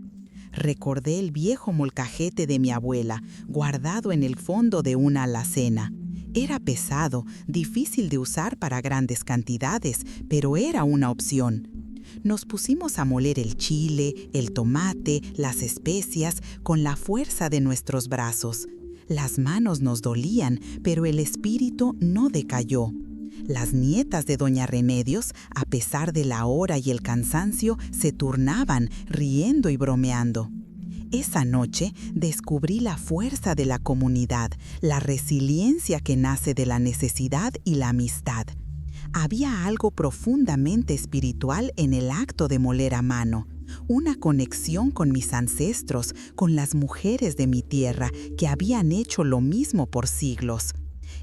Speaker 1: Recordé el viejo molcajete de mi abuela, guardado en el fondo de una alacena. Era pesado, difícil de usar para grandes cantidades, pero era una opción. Nos pusimos a moler el chile, el tomate, las especias, con la fuerza de nuestros brazos. Las manos nos dolían, pero el espíritu no decayó. Las nietas de Doña Remedios, a pesar de la hora y el cansancio, se turnaban, riendo y bromeando. Esa noche descubrí la fuerza de la comunidad, la resiliencia que nace de la necesidad y la amistad. Había algo profundamente espiritual en el acto de moler a mano, una conexión con mis ancestros, con las mujeres de mi tierra que habían hecho lo mismo por siglos.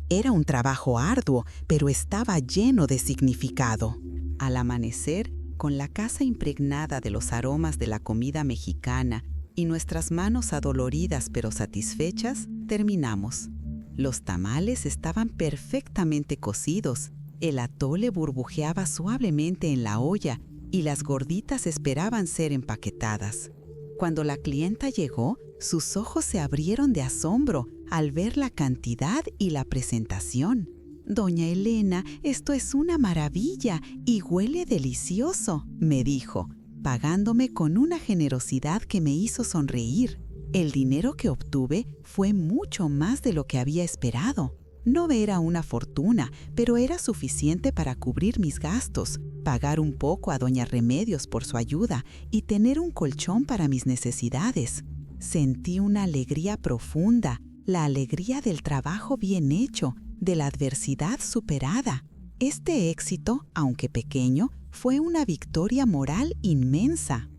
Speaker 1: Era un trabajo arduo, pero estaba lleno de significado. Al amanecer, con la casa impregnada de los aromas de la comida mexicana y nuestras manos adoloridas pero satisfechas, terminamos. Los tamales estaban perfectamente cocidos, el atole burbujeaba suavemente en la olla y las gorditas esperaban ser empaquetadas. Cuando la clienta llegó, sus ojos se abrieron de asombro al ver la cantidad y la presentación. «Doña Elena, esto es una maravilla y huele delicioso», me dijo, pagándome con una generosidad que me hizo sonreír. El dinero que obtuve fue mucho más de lo que había esperado. No era una fortuna, pero era suficiente para cubrir mis gastos, pagar un poco a Doña Remedios por su ayuda y tener un colchón para mis necesidades. Sentí una alegría profunda, la alegría del trabajo bien hecho, de la adversidad superada. Este éxito, aunque pequeño, fue una victoria moral inmensa.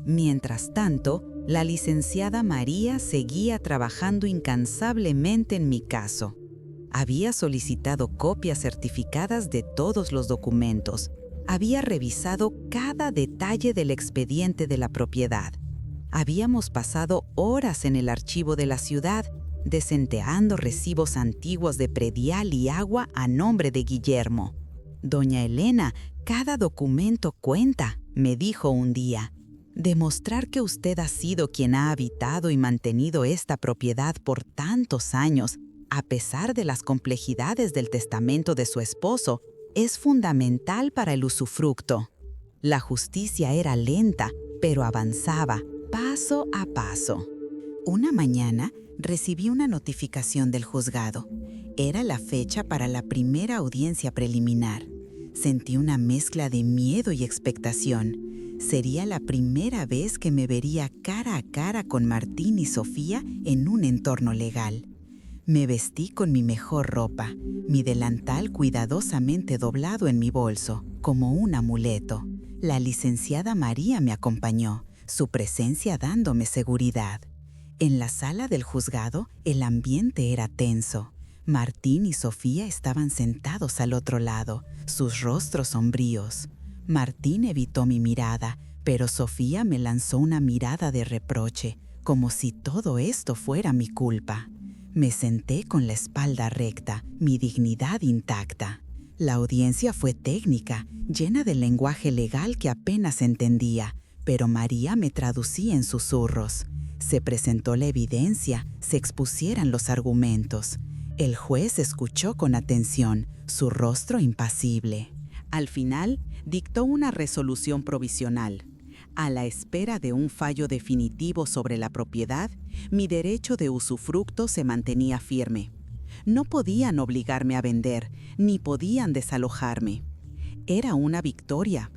Speaker 1: Mientras tanto, la licenciada María seguía trabajando incansablemente en mi caso. Había solicitado copias certificadas de todos los documentos. Había revisado cada detalle del expediente de la propiedad. Habíamos pasado horas en el archivo de la ciudad, desenteando recibos antiguos de predial y agua a nombre de Guillermo. Doña Elena, cada documento cuenta, me dijo un día. Demostrar que usted ha sido quien ha habitado y mantenido esta propiedad por tantos años, a pesar de las complejidades del testamento de su esposo, es fundamental para el usufructo. La justicia era lenta, pero avanzaba, paso a paso. Una mañana recibí una notificación del juzgado. Era la fecha para la primera audiencia preliminar. Sentí una mezcla de miedo y expectación. Sería la primera vez que me vería cara a cara con Martín y Sofía en un entorno legal. Me vestí con mi mejor ropa, mi delantal cuidadosamente doblado en mi bolso, como un amuleto. La licenciada María me acompañó, su presencia dándome seguridad. En la sala del juzgado, el ambiente era tenso. Martín y Sofía estaban sentados al otro lado, sus rostros sombríos. Martín evitó mi mirada, pero Sofía me lanzó una mirada de reproche, como si todo esto fuera mi culpa. Me senté con la espalda recta, mi dignidad intacta. La audiencia fue técnica, llena de lenguaje legal que apenas entendía, pero María me traducía en susurros. Se presentó la evidencia, se expusieran los argumentos. El juez escuchó con atención, su rostro impasible. Al final, dictó una resolución provisional. A la espera de un fallo definitivo sobre la propiedad, mi derecho de usufructo se mantenía firme. No podían obligarme a vender, ni podían desalojarme. Era una victoria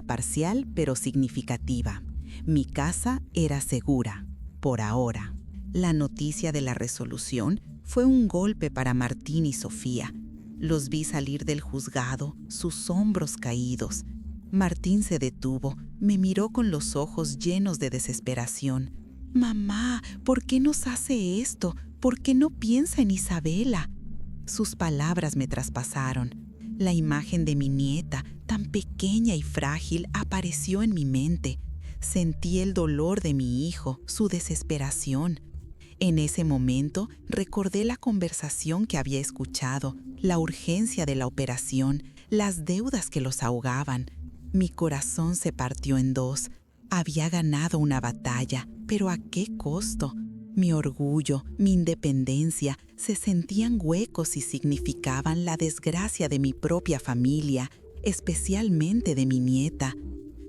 Speaker 1: parcial pero significativa. Mi casa era segura, por ahora. La noticia de la resolución fue un golpe para Martín y Sofía. Los vi salir del juzgado, sus hombros caídos. Martín se detuvo, me miró con los ojos llenos de desesperación. «Mamá, ¿por qué nos hace esto? ¿Por qué no piensa en Isabela?» Sus palabras me traspasaron. La imagen de mi nieta, tan pequeña y frágil, apareció en mi mente. Sentí el dolor de mi hijo, su desesperación. En ese momento recordé la conversación que había escuchado, la urgencia de la operación, las deudas que los ahogaban. Mi corazón se partió en dos. Había ganado una batalla, pero ¿a qué costo? Mi orgullo, mi independencia, se sentían huecos y significaban la desgracia de mi propia familia, especialmente de mi nieta.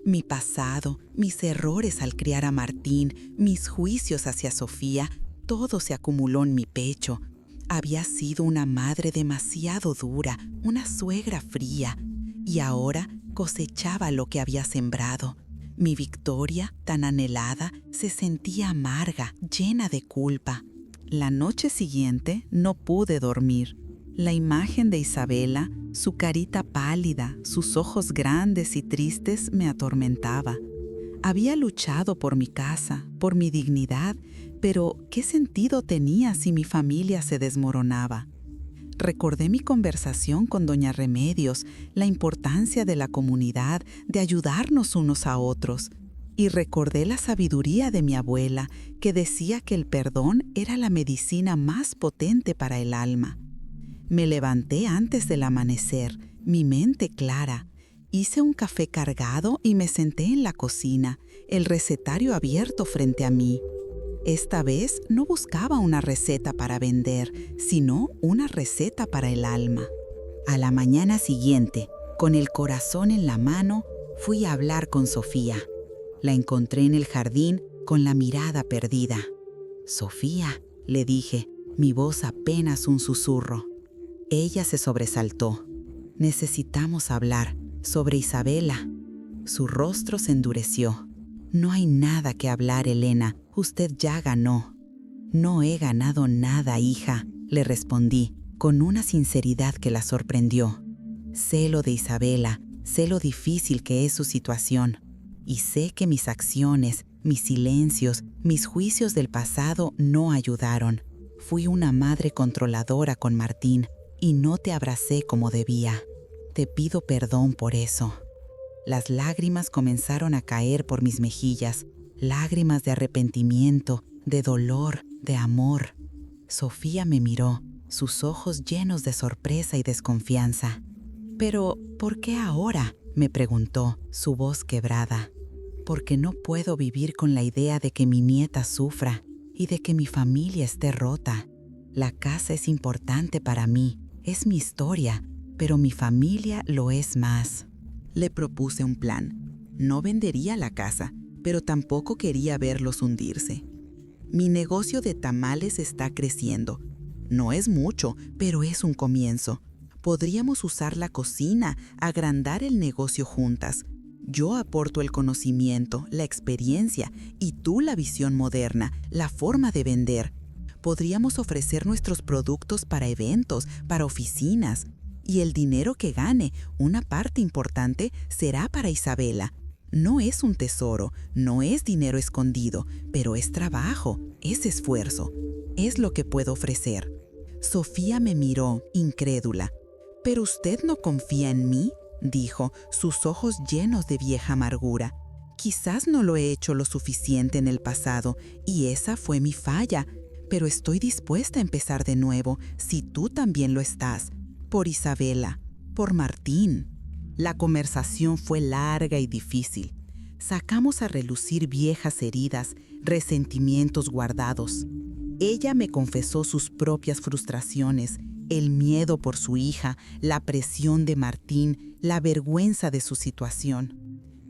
Speaker 1: Mi pasado, mis errores al criar a Martín, mis juicios hacia Sofía, todo se acumuló en mi pecho. Había sido una madre demasiado dura, una suegra fría, y ahora cosechaba lo que había sembrado. Mi victoria, tan anhelada, se sentía amarga, llena de culpa. La noche siguiente no pude dormir. La imagen de Isabela, su carita pálida, sus ojos grandes y tristes me atormentaba. Había luchado por mi casa, por mi dignidad, pero ¿qué sentido tenía si mi familia se desmoronaba? Recordé mi conversación con doña Remedios, la importancia de la comunidad, de ayudarnos unos a otros. Y recordé la sabiduría de mi abuela, que decía que el perdón era la medicina más potente para el alma. Me levanté antes del amanecer, mi mente clara. Hice un café cargado y me senté en la cocina, el recetario abierto frente a mí. Esta vez no buscaba una receta para vender, sino una receta para el alma. A la mañana siguiente, con el corazón en la mano, fui a hablar con Sofía. La encontré en el jardín con la mirada perdida. «Sofía», le dije, mi voz apenas un susurro. Ella se sobresaltó. «Necesitamos hablar sobre Isabela». Su rostro se endureció. «No hay nada que hablar, Elena. Usted ya ganó». «No he ganado nada, hija», le respondí, con una sinceridad que la sorprendió. «Sé lo de Isabela, sé lo difícil que es su situación. Y sé que mis acciones, mis silencios, mis juicios del pasado no ayudaron. Fui una madre controladora con Martín y no te abracé como debía. Te pido perdón por eso». Las lágrimas comenzaron a caer por mis mejillas. lágrimas de arrepentimiento, de dolor, de amor. Sofía me miró, sus ojos llenos de sorpresa y desconfianza. «¿Pero por qué ahora?», me preguntó, su voz quebrada. «Porque no puedo vivir con la idea de que mi nieta sufra y de que mi familia esté rota. La casa es importante para mí, es mi historia, pero mi familia lo es más». Le propuse un plan. No vendería la casa, pero tampoco quería verlos hundirse. «Mi negocio de tamales está creciendo. No es mucho, pero es un comienzo. Podríamos usar la cocina, agrandar el negocio juntas. Yo aporto el conocimiento, la experiencia y tú la visión moderna, la forma de vender. Podríamos ofrecer nuestros productos para eventos, para oficinas. Y el dinero que gane, una parte importante, será para Isabela. No es un tesoro, no es dinero escondido, pero es trabajo, es esfuerzo. Es lo que puedo ofrecer». Sofía me miró, incrédula. «¿Pero usted no confía en mí?», dijo, sus ojos llenos de vieja amargura. «Quizás no lo he hecho lo suficiente en el pasado, y esa fue mi falla, pero estoy dispuesta a empezar de nuevo, si tú también lo estás. Por Isabela, por Martín». La conversación fue larga y difícil. Sacamos a relucir viejas heridas, resentimientos guardados. Ella me confesó sus propias frustraciones, el miedo por su hija, la presión de Martín, la vergüenza de su situación.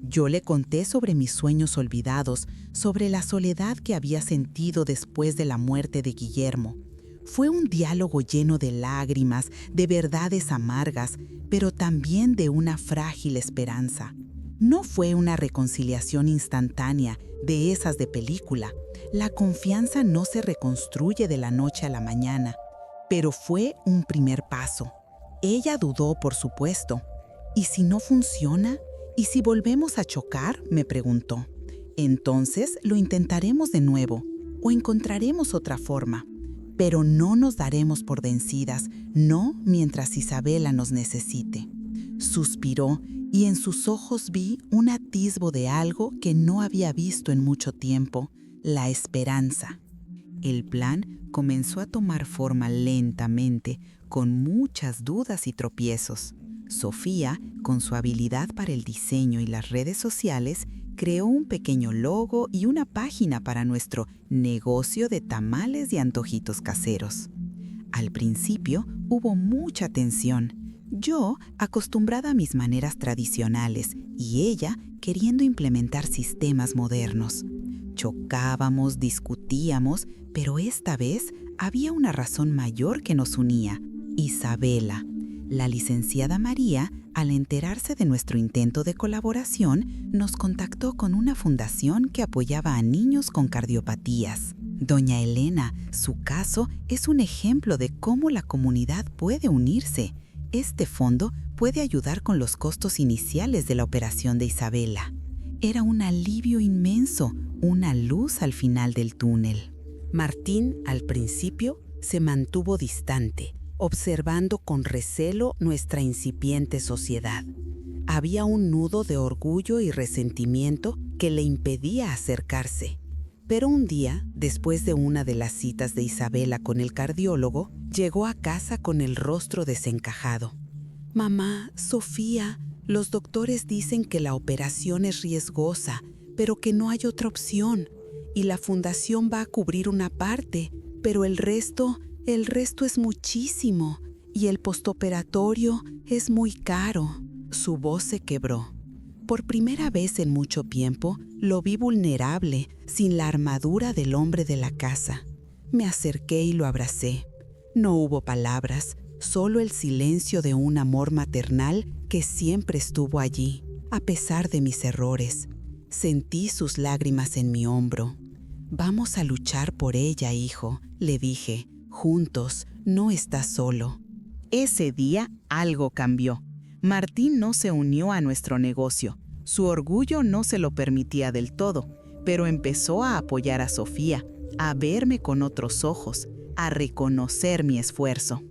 Speaker 1: Yo le conté sobre mis sueños olvidados, sobre la soledad que había sentido después de la muerte de Guillermo. Fue un diálogo lleno de lágrimas, de verdades amargas, pero también de una frágil esperanza. No fue una reconciliación instantánea, de esas de película. La confianza no se reconstruye de la noche a la mañana, pero fue un primer paso. Ella dudó, por supuesto. «¿Y si no funciona? ¿Y si volvemos a chocar?», me preguntó. «Entonces lo intentaremos de nuevo, o encontraremos otra forma. Pero no nos daremos por vencidas, no mientras Isabela nos necesite». Suspiró y en sus ojos vi un atisbo de algo que no había visto en mucho tiempo: la esperanza. El plan comenzó a tomar forma lentamente, con muchas dudas y tropiezos. Sofía, con su habilidad para el diseño y las redes sociales, creó un pequeño logo y una página para nuestro negocio de tamales y antojitos caseros. Al principio hubo mucha tensión. Yo, acostumbrada a mis maneras tradicionales, y ella queriendo implementar sistemas modernos. Chocábamos, discutíamos, pero esta vez había una razón mayor que nos unía: Isabela. La licenciada María, al enterarse de nuestro intento de colaboración, nos contactó con una fundación que apoyaba a niños con cardiopatías. Doña Elena, su caso es un ejemplo de cómo la comunidad puede unirse. Este fondo puede ayudar con los costos iniciales de la operación de Isabela. Era un alivio inmenso, una luz al final del túnel. Martín, al principio, se mantuvo distante, observando con recelo nuestra incipiente sociedad. Había un nudo de orgullo y resentimiento que le impedía acercarse. Pero un día, después de una de las citas de Isabela con el cardiólogo, llegó a casa con el rostro desencajado. «Mamá, Sofía, los doctores dicen que la operación es riesgosa, pero que no hay otra opción, y la fundación va a cubrir una parte, pero el resto es muchísimo, y el postoperatorio es muy caro». Su voz se quebró. Por primera vez en mucho tiempo, lo vi vulnerable, sin la armadura del hombre de la casa. Me acerqué y lo abracé. No hubo palabras, solo el silencio de un amor maternal que siempre estuvo allí, a pesar de mis errores. Sentí sus lágrimas en mi hombro. «Vamos a luchar por ella, hijo», le dije. «Juntos, no estás solo». Ese día algo cambió. Martín no se unió a nuestro negocio. Su orgullo no se lo permitía del todo, pero empezó a apoyar a Sofía, a verme con otros ojos, a reconocer mi esfuerzo.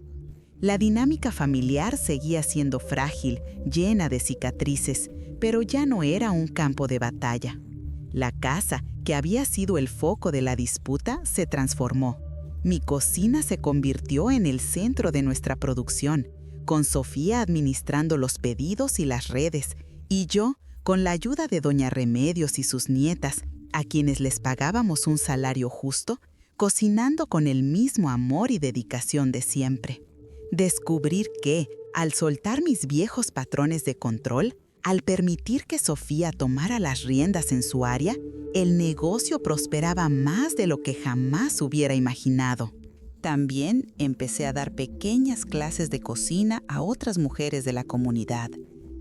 Speaker 1: La dinámica familiar seguía siendo frágil, llena de cicatrices, pero ya no era un campo de batalla. La casa, que había sido el foco de la disputa, se transformó. Mi cocina se convirtió en el centro de nuestra producción, con Sofía administrando los pedidos y las redes, y yo, con la ayuda de Doña Remedios y sus nietas, a quienes les pagábamos un salario justo, cocinando con el mismo amor y dedicación de siempre. Descubrir que, al soltar mis viejos patrones de control, al permitir que Sofía tomara las riendas en su área, el negocio prosperaba más de lo que jamás hubiera imaginado. También empecé a dar pequeñas clases de cocina a otras mujeres de la comunidad.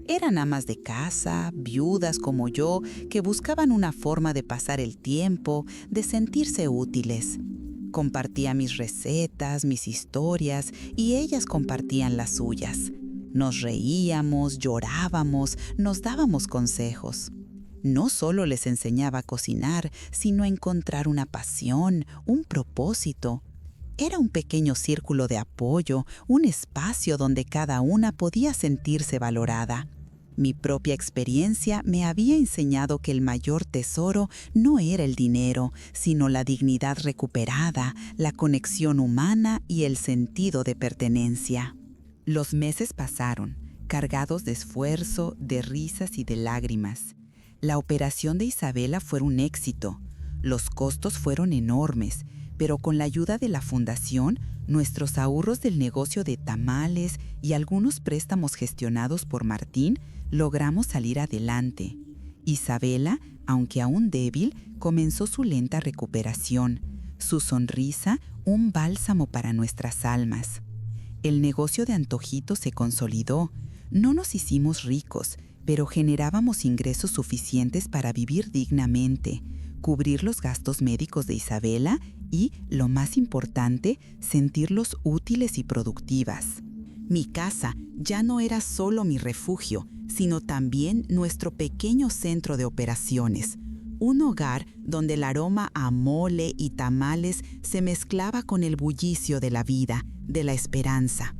Speaker 1: Eran amas de casa, viudas como yo, que buscaban una forma de pasar el tiempo, de sentirse útiles. Compartía mis recetas, mis historias, y ellas compartían las suyas. Nos reíamos, llorábamos, nos dábamos consejos. No solo les enseñaba a cocinar, sino a encontrar una pasión, un propósito. Era un pequeño círculo de apoyo, un espacio donde cada una podía sentirse valorada. Mi propia experiencia me había enseñado que el mayor tesoro no era el dinero, sino la dignidad recuperada, la conexión humana y el sentido de pertenencia. Los meses pasaron, cargados de esfuerzo, de risas y de lágrimas. La operación de Isabela fue un éxito. Los costos fueron enormes, pero con la ayuda de la fundación, nuestros ahorros del negocio de tamales y algunos préstamos gestionados por Martín, logramos salir adelante. Isabela, aunque aún débil, comenzó su lenta recuperación. Su sonrisa, un bálsamo para nuestras almas. El negocio de antojitos se consolidó. No nos hicimos ricos, pero generábamos ingresos suficientes para vivir dignamente, cubrir los gastos médicos de Isabela y, lo más importante, sentirlos útiles y productivas. Mi casa ya no era solo mi refugio, sino también nuestro pequeño centro de operaciones, un hogar donde el aroma a mole y tamales se mezclaba con el bullicio de la vida, de la esperanza.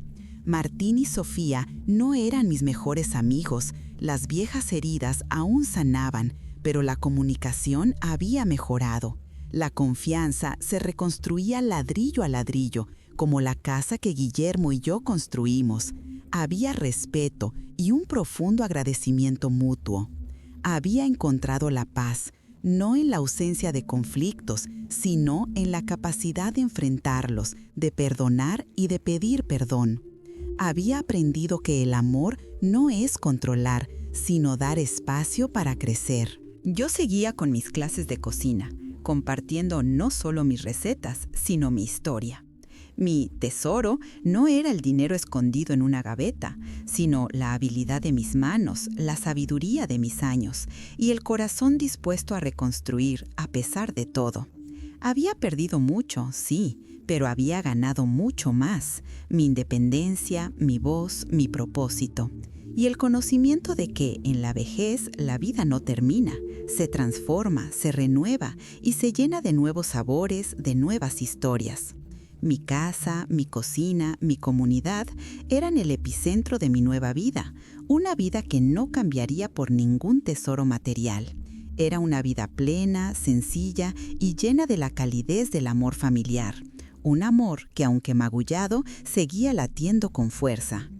Speaker 1: Martín y Sofía no eran mis mejores amigos, las viejas heridas aún sanaban, pero la comunicación había mejorado. La confianza se reconstruía ladrillo a ladrillo, como la casa que Guillermo y yo construimos. Había respeto y un profundo agradecimiento mutuo. Había encontrado la paz, no en la ausencia de conflictos, sino en la capacidad de enfrentarlos, de perdonar y de pedir perdón. Había aprendido que el amor no es controlar, sino dar espacio para crecer. Yo seguía con mis clases de cocina, compartiendo no solo mis recetas, sino mi historia. Mi tesoro no era el dinero escondido en una gaveta, sino la habilidad de mis manos, la sabiduría de mis años y el corazón dispuesto a reconstruir a pesar de todo. Había perdido mucho, sí, pero había ganado mucho más: mi independencia, mi voz, mi propósito. Y el conocimiento de que en la vejez la vida no termina, se transforma, se renueva y se llena de nuevos sabores, de nuevas historias. Mi casa, mi cocina, mi comunidad eran el epicentro de mi nueva vida, una vida que no cambiaría por ningún tesoro material. Era una vida plena, sencilla y llena de la calidez del amor familiar. Un amor que, aunque magullado, seguía latiendo con fuerza.